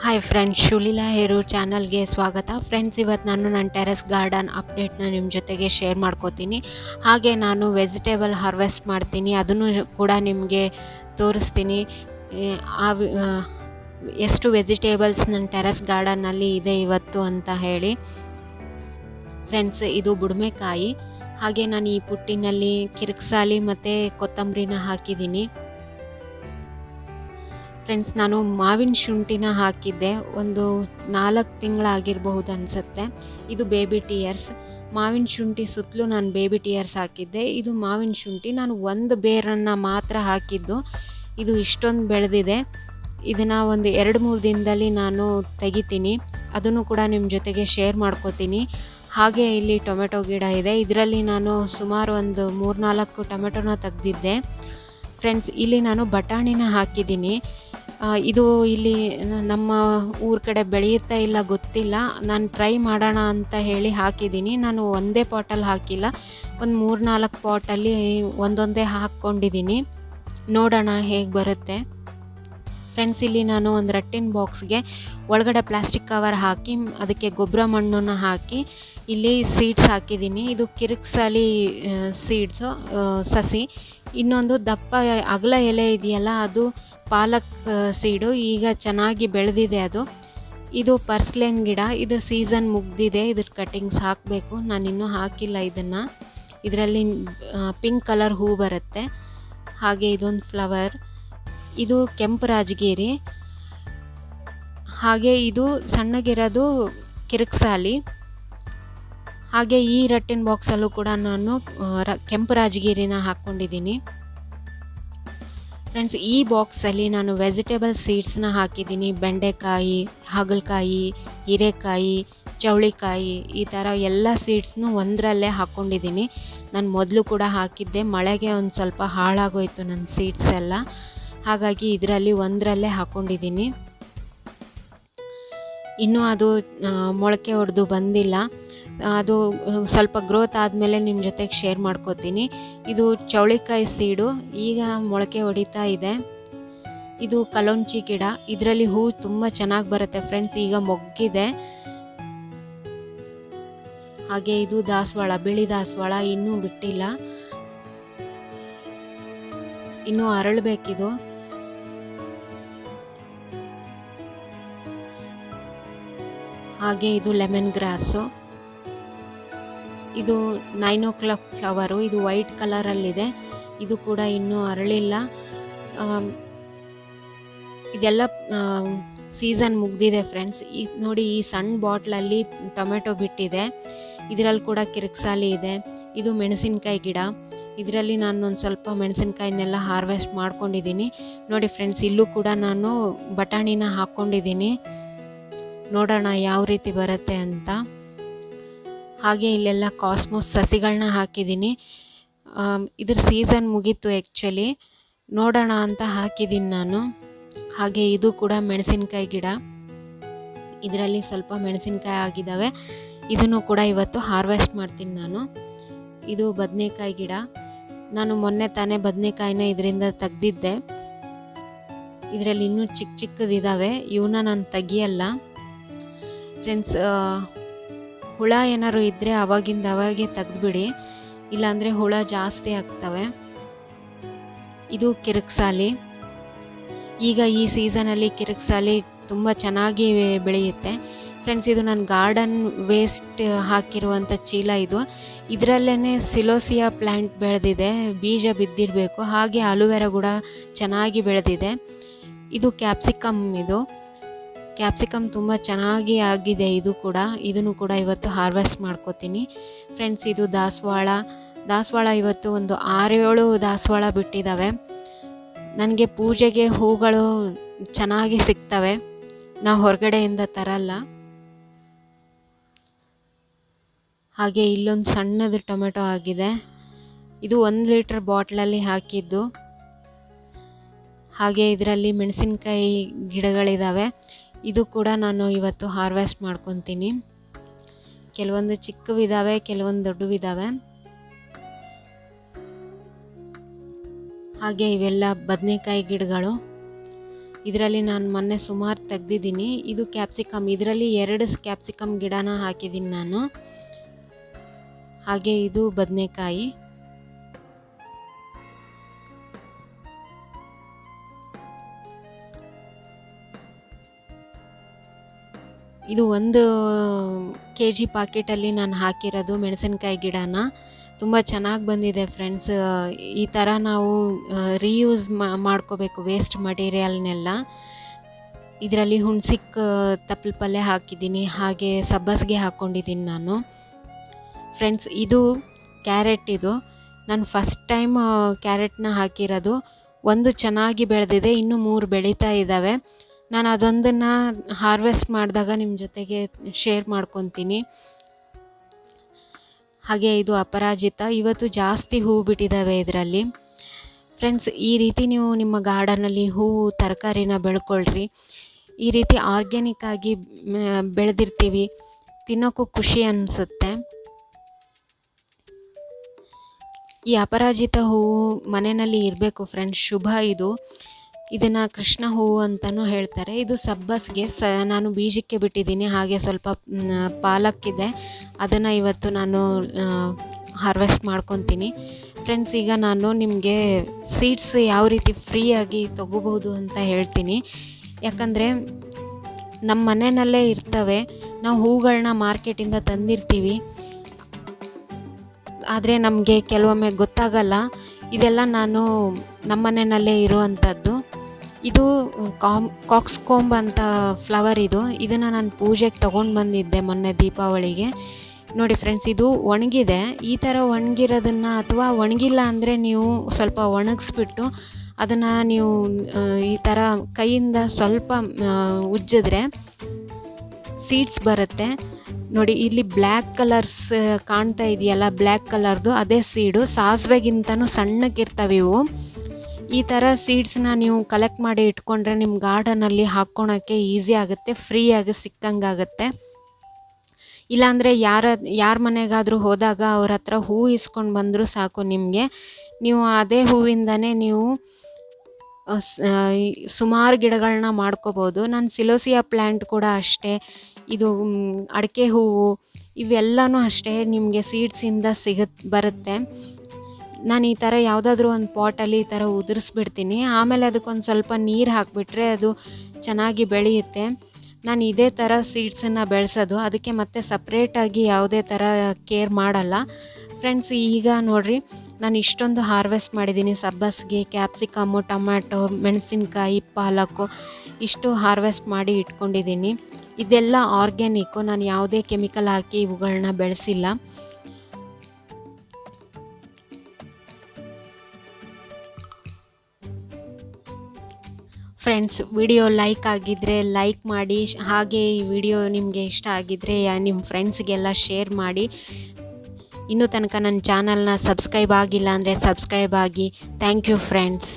Hi friends, ಶುಲಿಲಾ ಹೇರು ಚಾನಲ್ಗೆ ಸ್ವಾಗತ. Friends, ಇವತ್ತು ನಾನು ನನ್ನ ಟೆರೆಸ್ ಗಾರ್ಡನ್ ಅಪ್ಡೇಟ್ನ ನಿಮ್ಮ ಜೊತೆಗೆ ಶೇರ್ ಮಾಡ್ಕೋತೀನಿ. ಹಾಗೆ ನಾನು ವೆಜಿಟೇಬಲ್ ಹಾರ್ವೆಸ್ಟ್ ಮಾಡ್ತೀನಿ, ಅದನ್ನು ಕೂಡ ನಿಮಗೆ ತೋರಿಸ್ತೀನಿ. ಎಷ್ಟು ವೆಜಿಟೇಬಲ್ಸ್ ನನ್ನ ಟೆರೆಸ್ ಗಾರ್ಡನ್ನಲ್ಲಿ ಇದೆ ಇವತ್ತು ಅಂತ ಹೇಳಿ. ಫ್ರೆಂಡ್ಸ್, ಇದು ಬುಡುಮೆಕಾಯಿ. ಹಾಗೆ ನಾನು ಈ ಪುಟ್ಟಿನಲ್ಲಿ ಕಿರಿಕ್ಸಾಲಿ ಮತ್ತು ಕೊತ್ತಂಬರಿನ ಹಾಕಿದ್ದೀನಿ. ಫ್ರೆಂಡ್ಸ್, ನಾನು ಮಾವಿನ ಶುಂಠಿನ ಹಾಕಿದ್ದೆ, ಒಂದು 4 ತಿಂಗಳಾಗಿರಬಹುದು ಅನಿಸುತ್ತೆ. ಇದು ಬೇಬಿ ಟಿಯರ್ಸ್. ಮಾವಿನ ಶುಂಠಿ ಸುತ್ತಲೂ ನಾನು ಬೇಬಿ ಟಿಯರ್ಸ್ ಹಾಕಿದ್ದೆ. ಇದು ಮಾವಿನ ಶುಂಠಿ ನಾನು ಒಂದು ಬೇರನ್ನು ಮಾತ್ರ ಹಾಕಿದ್ದು. ಇದು ಇಷ್ಟೊಂದು ಬೆಳೆದಿದೆ. ಇದನ್ನು ಒಂದು 2-3 ದಿನದಲ್ಲಿ ನಾನು ತೆಗಿತೀನಿ. ಅದನ್ನು ಕೂಡ ನಿಮ್ಮ ಜೊತೆಗೆ ಶೇರ್ ಮಾಡ್ಕೋತೀನಿ. ಹಾಗೆ ಇಲ್ಲಿ ಟೊಮೆಟೊ ಗಿಡ ಇದೆ. ಇದರಲ್ಲಿ ನಾನು ಸುಮಾರು ಒಂದು 3-4 ಟೊಮೆಟೊನ ತೆಗೆದಿದ್ದೆ. ಫ್ರೆಂಡ್ಸ್, ಇಲ್ಲಿ ನಾನು ಬಟಾಣಿನ ಹಾಕಿದ್ದೀನಿ. ಇದು ಇಲ್ಲಿ ನಮ್ಮ ಊರ ಕಡೆ ಬೆಳೆಯುತ್ತಾ ಇಲ್ಲ ಗೊತ್ತಿಲ್ಲ, ನಾನು ಟ್ರೈ ಮಾಡೋಣ ಅಂತ ಹೇಳಿ ಹಾಕಿದ್ದೀನಿ. ನಾನು ಒಂದೇ ಪಾಟಲ್ಲಿ ಹಾಕಿಲ್ಲ, ಒಂದು 3-4 ಪಾಟಲ್ಲಿ ಒಂದೊಂದೇ ಹಾಕ್ಕೊಂಡಿದ್ದೀನಿ. ನೋಡೋಣ ಹೇಗೆ ಬರುತ್ತೆ. ಫ್ರೆಂಡ್ಸ್, ಇಲ್ಲಿ ನಾನು ಒಂದು ರಟ್ಟಿನ ಬಾಕ್ಸ್ಗೆ ಒಳಗಡೆ ಪ್ಲಾಸ್ಟಿಕ್ ಕವರ್ ಹಾಕಿ ಅದಕ್ಕೆ ಗೊಬ್ಬರ ಮಣ್ಣನ್ನು ಹಾಕಿ ಇಲ್ಲಿ ಸೀಡ್ಸ್ ಹಾಕಿದ್ದೀನಿ. ಇದು ಕಿರಿಕ್ಸಾಲಿ ಸೀಡ್ಸು, ಸಸಿ. ಇನ್ನೊಂದು ದಪ್ಪ ಅಗಲ ಎಲೆ ಇದೆಯಲ್ಲ, ಅದು ಪಾಲಕ್ ಸೀಡು. ಈಗ ಚೆನ್ನಾಗಿ ಬೆಳೆದಿದೆ ಅದು. ಇದು ಪರ್ಸ್ಲೇನ್ ಗಿಡ. ಇದು ಸೀಸನ್ ಮುಗ್ದಿದೆ, ಇದ್ರ ಕಟ್ಟಿಂಗ್ಸ್ ಹಾಕಬೇಕು. ನಾನು ಇನ್ನೂ ಹಾಕಿಲ್ಲ ಇದನ್ನು. ಇದರಲ್ಲಿ ಪಿಂಕ್ ಕಲರ್ ಹೂ ಬರುತ್ತೆ. ಹಾಗೆ ಇದೊಂದು ಫ್ಲವರ್. ಇದು ಕೆಂಪು ರಾಜಗಿರಿ. ಹಾಗೆ ಇದು ಸಣ್ಣಗಿರೋದು ಕಿರಿಕ್ಸಾಲಿ. ಹಾಗೆ ಈ ರಟ್ಟಿನ ಬಾಕ್ಸಲ್ಲೂ ಕೂಡ ನಾನು ಕೆಂಪು ರಾಜಗಿರಿನ ಹಾಕ್ಕೊಂಡಿದ್ದೀನಿ. ಫ್ರೆಂಡ್ಸ್, ಈ ಬಾಕ್ಸಲ್ಲಿ ನಾನು ವೆಜಿಟೇಬಲ್ ಸೀಡ್ಸ್ನ ಹಾಕಿದ್ದೀನಿ. ಬೆಂಡೆಕಾಯಿ, ಹಾಗಲಕಾಯಿ, ಹೀರೆಕಾಯಿ, ಚೌಳಿಕಾಯಿ, ಈ ಥರ ಎಲ್ಲ ಸೀಡ್ಸ್ನು ಒಂದರಲ್ಲೇ ಹಾಕ್ಕೊಂಡಿದ್ದೀನಿ. ನಾನು ಮೊದಲು ಕೂಡ ಹಾಕಿದ್ದೆ, ಮಳೆಗೆ ಒಂದು ಸ್ವಲ್ಪ ಹಾಳಾಗೋಯ್ತು ನನ್ನ ಸೀಡ್ಸ್ ಎಲ್ಲ. ಹಾಗಾಗಿ ಇದರಲ್ಲಿ ಒಂದರಲ್ಲೇ ಹಾಕ್ಕೊಂಡಿದ್ದೀನಿ. ಇನ್ನೂ ಅದು ಮೊಳಕೆ ಹೊಡೆದು ಬಂದಿಲ್ಲ. ಅದು ಸ್ವಲ್ಪ ಗ್ರೋತ್ ಆದಮೇಲೆ ನಿಮ್ಮ ಜೊತೆಗೆ ಶೇರ್ ಮಾಡ್ಕೋತೀನಿ. ಇದು ಚೌಳಿಕಾಯಿ ಸೀಡು, ಈಗ ಮೊಳಕೆ ಹೊಡಿತಾ ಇದೆ. ಇದು ಕಲೋಂಚಿ ಗಿಡ. ಇದರಲ್ಲಿ ಹೂ ತುಂಬ ಚೆನ್ನಾಗಿ ಬರುತ್ತೆ ಫ್ರೆಂಡ್ಸ್, ಈಗ ಮೊಗ್ಗಿದೆ. ಹಾಗೆ ಇದು ದಾಸವಾಳ, ಬಿಳಿ ದಾಸವಾಳ, ಇನ್ನೂ ಬಿಟ್ಟಿಲ್ಲ, ಇನ್ನೂ ಅರಳಬೇಕಿದು. ಹಾಗೆ ಇದು ಲೆಮನ್ ಗ್ರಾಸು. ಇದು 9 o'clock ಫ್ಲವರು. ಇದು ವೈಟ್ ಕಲರಲ್ಲಿದೆ. ಇದು ಕೂಡ ಇನ್ನೂ ಅರಳಿಲ್ಲ. ಇದೆಲ್ಲ ಸೀಸನ್ ಮುಗ್ದಿದೆ ಫ್ರೆಂಡ್ಸ್. ನೋಡಿ, ಈ ಸಣ್ಣ ಬಾಟ್ಲಲ್ಲಿ ಟೊಮೆಟೊ ಬಿಟ್ಟಿದೆ. ಇದರಲ್ಲಿ ಕೂಡ ಕಿರಿಕ್ಸಾಲಿ ಇದೆ. ಇದು ಮೆಣಸಿನ್ಕಾಯಿ ಗಿಡ. ಇದರಲ್ಲಿ ನಾನು ಒಂದು ಸ್ವಲ್ಪ ಮೆಣಸಿನ್ಕಾಯಿನೆಲ್ಲ ಹಾರ್ವೆಸ್ಟ್ ಮಾಡ್ಕೊಂಡಿದ್ದೀನಿ. ನೋಡಿ ಫ್ರೆಂಡ್ಸ್, ಇಲ್ಲೂ ಕೂಡ ನಾನು ಬಟಾಣಿನ ಹಾಕ್ಕೊಂಡಿದ್ದೀನಿ. ನೋಡೋಣ ಯಾವ ರೀತಿ ಬರುತ್ತೆ ಅಂತ. ಹಾಗೆ ಇಲ್ಲೆಲ್ಲ ಕಾಸ್ಮೋಸ್ ಸಸಿಗಳನ್ನ ಹಾಕಿದ್ದೀನಿ. ಇದ್ರ ಸೀಸನ್ ಮುಗೀತು ಆ್ಯಕ್ಚುಲಿ, ನೋಡೋಣ ಅಂತ ಹಾಕಿದ್ದೀನಿ ನಾನು. ಹಾಗೆ ಇದು ಕೂಡ ಮೆಣಸಿನ್ಕಾಯಿ ಗಿಡ. ಇದರಲ್ಲಿ ಸ್ವಲ್ಪ ಮೆಣಸಿನ್ಕಾಯಿ ಆಗಿದ್ದಾವೆ. ಇದನ್ನು ಕೂಡ ಇವತ್ತು ಹಾರ್ವೆಸ್ಟ್ ಮಾಡ್ತೀನಿ ನಾನು. ಇದು ಬದನೆಕಾಯಿ ಗಿಡ. ನಾನು ಮೊನ್ನೆ ತಾನೇ ಬದನೆಕಾಯಿನ ಇದರಿಂದ ತೆಗ್ದಿದ್ದೆ. ಇದರಲ್ಲಿ ಇನ್ನೂ ಚಿಕ್ಕ ಚಿಕ್ಕದಿದ್ದಾವೆ, ಇವನ್ನ ನಾನು ತೆಗಿಯಲ್ಲ ಫ್ರೆಂಡ್ಸ್. ಹುಳ ಏನಾದ್ರು ಇದ್ದರೆ ಅವಾಗಿಂದ ಅವಾಗೆ ತೆಗೆದುಬಿಡಿ, ಇಲ್ಲಾಂದರೆ ಹುಳ ಜಾಸ್ತಿ ಆಗ್ತವೆ. ಇದು ಕಿರಿಕ್ಸಾಲಿ. ಈಗ ಈ ಸೀಸನಲ್ಲಿ ಕಿರಿಕ್ಸಾಲಿ ತುಂಬ ಚೆನ್ನಾಗಿ ಬೆಳೆಯುತ್ತೆ ಫ್ರೆಂಡ್ಸ್. ಇದು ನನ್ನ ಗಾರ್ಡನ್ ವೇಸ್ಟ್ ಹಾಕಿರುವಂಥ ಚೀಲ. ಇದರಲ್ಲೇ ಸಿಲೋಸಿಯಾ ಪ್ಲ್ಯಾಂಟ್ ಬೆಳೆದಿದೆ, ಬೀಜ ಬಿದ್ದಿರಬೇಕು. ಹಾಗೆ ಅಲೋವೆರಾ ಕೂಡ ಚೆನ್ನಾಗಿ ಬೆಳೆದಿದೆ. ಇದು ಕ್ಯಾಪ್ಸಿಕಮ್. ಇದು ಕ್ಯಾಪ್ಸಿಕಮ್ ತುಂಬ ಚೆನ್ನಾಗಿ ಆಗಿದೆ. ಇದನ್ನು ಕೂಡ ಇವತ್ತು ಹಾರ್ವೆಸ್ಟ್ ಮಾಡ್ಕೋತೀನಿ ಫ್ರೆಂಡ್ಸ್. ಇದು ದಾಸವಾಳ ಇವತ್ತು ಒಂದು 6-7 ದಾಸವಾಳ ಬಿಟ್ಟಿದ್ದಾವೆ. ನನಗೆ ಪೂಜೆಗೆ ಹೂಗಳು ಚೆನ್ನಾಗಿ ಸಿಗ್ತವೆ, ನಾವು ಹೊರಗಡೆಯಿಂದ ತರಲ್ಲ. ಹಾಗೆ ಇಲ್ಲೊಂದು ಸಣ್ಣದು ಟೊಮೆಟೊ ಆಗಿದೆ. ಇದು 1 ಲೀಟರ್ ಬಾಟ್ಲಲ್ಲಿ ಹಾಕಿದ್ದು. ಹಾಗೆ ಇದರಲ್ಲಿ ಮೆಣಸಿನ್ಕಾಯಿ ಗಿಡಗಳಿದ್ದಾವೆ. ಇದು ಕೂಡ ನಾನು ಇವತ್ತು ಹಾರ್ವೆಸ್ಟ್ ಮಾಡ್ಕೊತೀನಿ. ಕೆಲವೊಂದು ಚಿಕ್ಕವಿದ್ದಾವೆ, ಕೆಲವೊಂದು ದೊಡ್ಡವಿದ್ದಾವೆ. ಹಾಗೆ ಇವೆಲ್ಲ ಬದನೆಕಾಯಿ ಗಿಡಗಳು. ಇದರಲ್ಲಿ ನಾನು ಮೊನ್ನೆ ಸುಮಾರು ತೆಗ್ದಿದ್ದೀನಿ. ಇದು ಕ್ಯಾಪ್ಸಿಕಮ್, ಇದರಲ್ಲಿ 2 ಕ್ಯಾಪ್ಸಿಕಮ್ ಗಿಡನ ಹಾಕಿದ್ದೀನಿ ನಾನು. ಹಾಗೆ ಇದು ಬದನೆಕಾಯಿ. ಇದು 1 kg ಪಾಕೆಟಲ್ಲಿ ನಾನು ಹಾಕಿರೋದು ಮೆಣಸಿನ್ಕಾಯಿ ಗಿಡನ. ತುಂಬ ಚೆನ್ನಾಗಿ ಬಂದಿದೆ ಫ್ರೆಂಡ್ಸ್. ಈ ಥರ ನಾವು ರೀಯೂಸ್ ಮಾಡ್ಕೋಬೇಕು ವೇಸ್ಟ್ ಮಟೀರಿಯಲ್ನೆಲ್ಲ. ಇದರಲ್ಲಿ ಹುಣ್ಸಿಕ್ ತಪ್ಪಲು ಪಲ್ಯ ಹಾಕಿದ್ದೀನಿ, ಹಾಗೆ ಸಬ್ಬಸಿಗೆ ಹಾಕ್ಕೊಂಡಿದ್ದೀನಿ ನಾನು. ಫ್ರೆಂಡ್ಸ್, ಇದು ಕ್ಯಾರೆಟ್. ಇದು ನಾನು ಫಸ್ಟ್ ಟೈಮ್ ಕ್ಯಾರೆಟ್ನ ಹಾಕಿರೋದು. 1 ಚೆನ್ನಾಗಿ ಬೆಳೆದಿದೆ, ಇನ್ನೂ 3 ಬೆಳೀತಾ ಇದ್ದಾವೆ. ನಾನು ಅದೊಂದನ್ನು ಹಾರ್ವೆಸ್ಟ್ ಮಾಡಿದಾಗ ನಿಮ್ಮ ಜೊತೆಗೆ ಶೇರ್ ಮಾಡ್ಕೊತೀನಿ. ಹಾಗೆ ಇದು ಅಪರಾಜಿತ. ಇವತ್ತು ಜಾಸ್ತಿ ಹೂವು ಬಿಟ್ಟಿದ್ದಾವೆ ಇದರಲ್ಲಿ. ಫ್ರೆಂಡ್ಸ್, ಈ ರೀತಿ ನೀವು ನಿಮ್ಮ ಗಾರ್ಡನಲ್ಲಿ ಹೂವು ತರಕಾರಿನ ಬೆಳ್ಕೊಳ್ರಿ. ಈ ರೀತಿ ಆರ್ಗ್ಯಾನಿಕ್ ಆಗಿ ಬೆಳೆದಿರ್ತೀವಿ, ತಿನ್ನೋಕ್ಕೂ ಖುಷಿ ಅನಿಸುತ್ತೆ. ಈ ಅಪರಾಜಿತ ಹೂವು ಮನೆಯಲ್ಲಿ ಇರಬೇಕು ಫ್ರೆಂಡ್ಸ್, ಶುಭ ಇದು. ಇದನ್ನು ಕೃಷ್ಣ ಹೂವು ಅಂತಲೂ ಹೇಳ್ತಾರೆ. ಇದು ಸಬ್ಬಸಿಗೆ ನಾನು ಬೀಜಕ್ಕೆ ಬಿಟ್ಟಿದ್ದೀನಿ. ಹಾಗೆ ಸ್ವಲ್ಪ ಪಾಲಕ್ಕಿದೆ, ಅದನ್ನು ಇವತ್ತು ನಾನು ಹಾರ್ವೆಸ್ಟ್ ಮಾಡ್ಕೊತೀನಿ. ಫ್ರೆಂಡ್ಸ್, ಈಗ ನಾನು ನಿಮಗೆ ಸೀಡ್ಸ್ ಯಾವ ರೀತಿ ಫ್ರೀಯಾಗಿ ತೊಗೋಬೋದು ಅಂತ ಹೇಳ್ತೀನಿ. ಯಾಕಂದರೆ ನಮ್ಮ ಮನೆಯಲ್ಲೇ ಇರ್ತವೆ. ನಾವು ಹೂಗಳನ್ನ ಮಾರ್ಕೆಟಿಂದ ತಂದಿರ್ತೀವಿ, ಆದರೆ ನಮಗೆ ಕೆಲವೊಮ್ಮೆ ಗೊತ್ತಾಗಲ್ಲ. ಇದೆಲ್ಲ ನಾನು ನಮ್ಮ ಮನೆಯಲ್ಲೇ ಇರುವಂಥದ್ದು. ಇದು ಕಾಕ್ಸ್ಕೋಂಬ್ ಅಂತ ಫ್ಲವರ್. ಇದನ್ನು ನಾನು ಪೂಜೆಗೆ ತೊಗೊಂಡು ಬಂದಿದ್ದೆ ಮೊನ್ನೆ ದೀಪಾವಳಿಗೆ. ನೋಡಿ ಫ್ರೆಂಡ್ಸ್, ಇದು ಒಣಗಿದೆ. ಈ ಥರ ಒಣಗಿರೋದನ್ನು, ಅಥವಾ ಒಣಗಿಲ್ಲ ಅಂದರೆ ನೀವು ಸ್ವಲ್ಪ ಒಣಗಿಸ್ಬಿಟ್ಟು ಅದನ್ನು ನೀವು ಈ ಥರ ಕೈಯಿಂದ ಸ್ವಲ್ಪ ಉಜ್ಜಿದ್ರೆ ಸೀಡ್ಸ್ ಬರುತ್ತೆ. ನೋಡಿ, ಇಲ್ಲಿ ಬ್ಲ್ಯಾಕ್ ಕಲರ್ಸ್ ಕಾಣ್ತಾ ಇದೆಯಲ್ಲ, ಬ್ಲ್ಯಾಕ್ ಕಲರ್ದು ಅದೇ ಸೀಡು. ಸಾಸಿವೆಗಿಂತನೂ ಸಣ್ಣಕ್ಕಿರ್ತವೆ ಇವು. ಈ ಥರ ಸೀಡ್ಸ್ನ ನೀವು ಕಲೆಕ್ಟ್ ಮಾಡಿ ಇಟ್ಕೊಂಡ್ರೆ ನಿಮ್ಮ ಗಾರ್ಡನಲ್ಲಿ ಹಾಕ್ಕೊಳಕ್ಕೆ ಈಸಿ ಆಗುತ್ತೆ, ಫ್ರೀಯಾಗಿ ಸಿಕ್ಕಂಗಾಗುತ್ತೆ. ಇಲ್ಲಾಂದರೆ ಯಾರ ಮನೆಗಾದರೂ ಹೋದಾಗ ಅವ್ರ ಹತ್ರ ಹೂವು ಇಸ್ಕೊಂಡು ಬಂದರೂ ಸಾಕು ನಿಮಗೆ. ನೀವು ಅದೇ ಹೂವಿಂದನೇ ನೀವು ಸುಮಾರು ಗಿಡಗಳನ್ನ ಮಾಡ್ಕೋಬೋದು. ನಾನು ಸಿಲೋಸಿಯಾ ಪ್ಲ್ಯಾಂಟ್ ಕೂಡ ಅಷ್ಟೇ. ಇದು ಅಡಿಕೆ ಹೂವು, ಇವೆಲ್ಲನೂ ಅಷ್ಟೇ ನಿಮಗೆ ಸೀಡ್ಸಿಂದ ಬರುತ್ತೆ. ನಾನು ಈ ಥರ ಯಾವುದಾದ್ರೂ ಒಂದು ಪಾಟಲ್ಲಿ ಈ ಥರ ಉದುರಿಸ್ಬಿಡ್ತೀನಿ. ಆಮೇಲೆ ಅದಕ್ಕೊಂದು ಸ್ವಲ್ಪ ನೀರು ಹಾಕಿಬಿಟ್ರೆ ಅದು ಚೆನ್ನಾಗಿ ಬೆಳೆಯುತ್ತೆ. ನಾನು ಇದೇ ಥರ ಸೀಡ್ಸನ್ನು ಬೆಳೆಸೋದು, ಅದಕ್ಕೆ ಮತ್ತೆ ಸಪ್ರೇಟಾಗಿ ಯಾವುದೇ ಥರ ಕೇರ್ ಮಾಡಲ್ಲ. ಫ್ರೆಂಡ್ಸ್, ಈಗ ನೋಡಿರಿ, ನಾನು ಇಷ್ಟೊಂದು ಹಾರ್ವೆಸ್ಟ್ ಮಾಡಿದ್ದೀನಿ. ಸಬ್ಬಸಿಗೆ, ಕ್ಯಾಪ್ಸಿಕಮ್ಮು, ಟೊಮ್ಯಾಟೊ, ಮೆಣಸಿನ್ಕಾಯಿ, ಪಾಲಕ್ಕು, ಇಷ್ಟು ಹಾರ್ವೆಸ್ಟ್ ಮಾಡಿ ಇಟ್ಕೊಂಡಿದ್ದೀನಿ. ಇದೆಲ್ಲ ಆರ್ಗ್ಯಾನಿಕ್ಕು. ನಾನು ಯಾವುದೇ ಕೆಮಿಕಲ್ ಹಾಕಿ ಇವುಗಳನ್ನ ಬೆಳೆಸಿಲ್ಲ. ಫ್ರೆಂಡ್ಸ್, ವಿಡಿಯೋ ಲೈಕ್ ಆಗಿದ್ದರೆ ಲೈಕ್ ಮಾಡಿ. ಹಾಗೆ ಈ ವಿಡಿಯೋ ನಿಮಗೆ ಇಷ್ಟ ಆಗಿದ್ದರೆ ನಿಮ್ಮ ಫ್ರೆಂಡ್ಸ್ಗೆಲ್ಲ ಶೇರ್ ಮಾಡಿ. ಇನ್ನೂ ತನಕ ನನ್ನ ಚಾನಲ್ನ ಸಬ್ಸ್ಕ್ರೈಬ್ ಆಗಿಲ್ಲ ಅಂದರೆ ಸಬ್ಸ್ಕ್ರೈಬ್ ಆಗಿ. Thank you friends.